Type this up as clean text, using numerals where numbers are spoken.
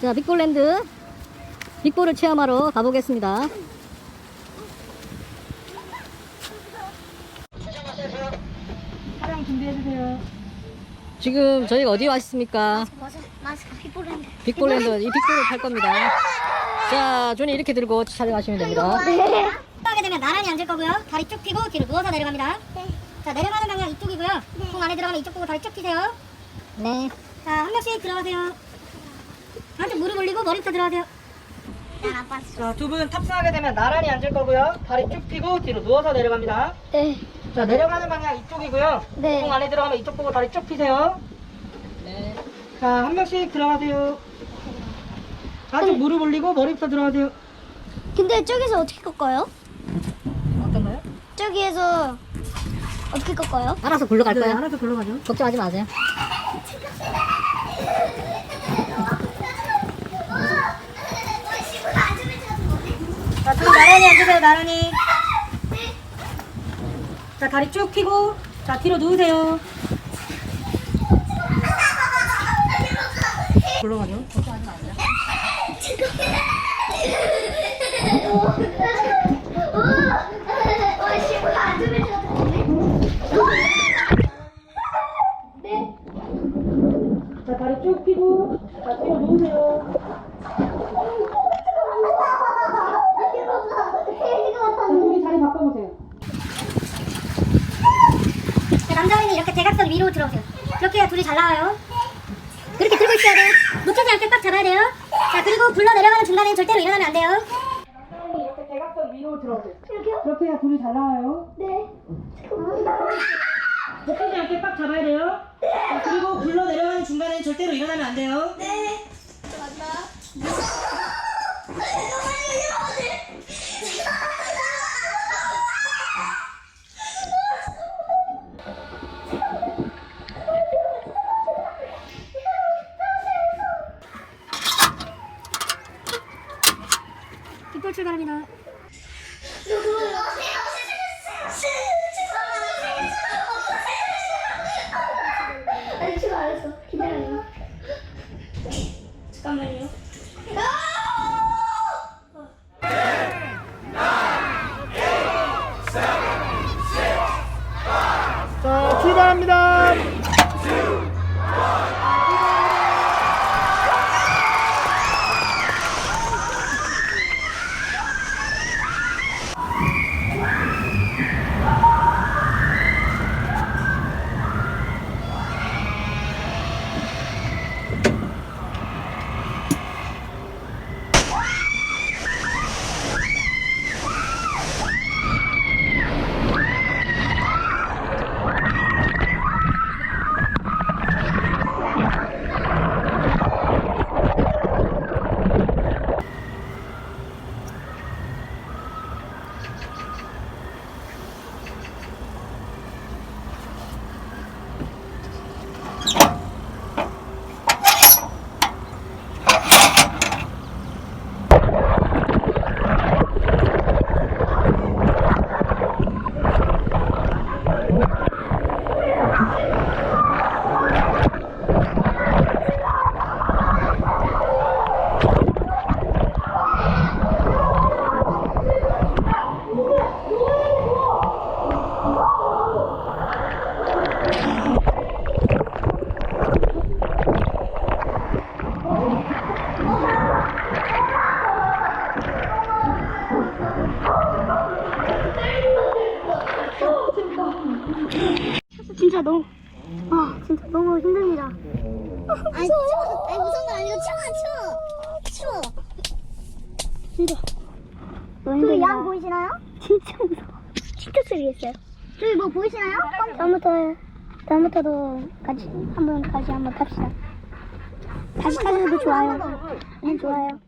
자, 빅볼랜드 빅볼을 체험하러 가보겠습니다. 촬영 준비해주세요. 지금 저희가 어디 와 있습니까? 마스크 빅볼랜드. 빅볼랜드. 이 빅볼을 탈 겁니다. 자, 존이 이렇게 들고 촬영하시면 됩니다. 네. 하게 되면 나란히 앉을 거고요. 다리 쭉 펴고 뒤로 누워서 내려갑니다. 네. 자, 내려가는 방향 이쪽이고요. 네. 공 안에 들어가면 이쪽 보고 다리 쭉 펴세요. 네. 자, 한 명씩 들어가세요. 한쪽 무릎 올리고 머리부터 들어가세요. 자, 두 분 탑승하게 되면 나란히 앉을 거고요. 다리 쭉 펴고 뒤로 누워서 내려갑니다. 네. 자, 내려가는 방향 이쪽이고요. 네. 공 안에 들어가면 이쪽 보고 다리 쭉 펴세요. 네. 자, 한 명씩 들어가세요. 한쪽 무릎 올리고 머리부터 들어가세요. 근데 저기서 어떻게 꺾어요? 어떤 거요? 저기에서 어떻게 꺾어요? 알아서 굴러갈 네, 거야. 알아서 굴러가죠. 걱정하지 마세요. 자, 좀 나란히 앉으세요, 나란히. 자, 다리 쭉 펴고, 자, 뒤로 누우세요. 굴러가죠. 걱정하지 마세요. 자, 다리 쭉 펴고, 자, 뒤로 누우세요. 자, 둘이 자리 바꿔보세요. 자, 남자는 이렇게 대각선 위로 들어오세요. 그렇게 해야 둘이 잘 나와요. 그렇게 들고 있어야 돼요. 놓치지 않게 꽉 잡아야 돼요. 자, 그리고 굴러 내려가는 중간에 절대로 일어나면 안 돼요. 남자는 이렇게 대각선 위로 들어오세요. 그렇게 해야 둘이 잘 나와요. 네. 놓치지 않게 꽉 잡아야 돼요. 자, 그리고 굴러 내려가는 중간에 절대로 일어나면 안 돼요. 네. 빅볼 출발합니다. 아니, 지금 안 했어. 기다려요. 잠깐만요. 자, 출발합니다. 진짜 너무 진짜 너무 힘듭니다. 아니 추워. 아니 무서운 건 아니고 추워. 진짜 너무 힘들다. 양 보이시나요? 진짜 무서워. 진짜 쓰리겠어요. 저기 뭐 보이시나요? 다음부터도 같이 한번 탑시다. 다시 타셔도 좋아요. 네, 좋아요.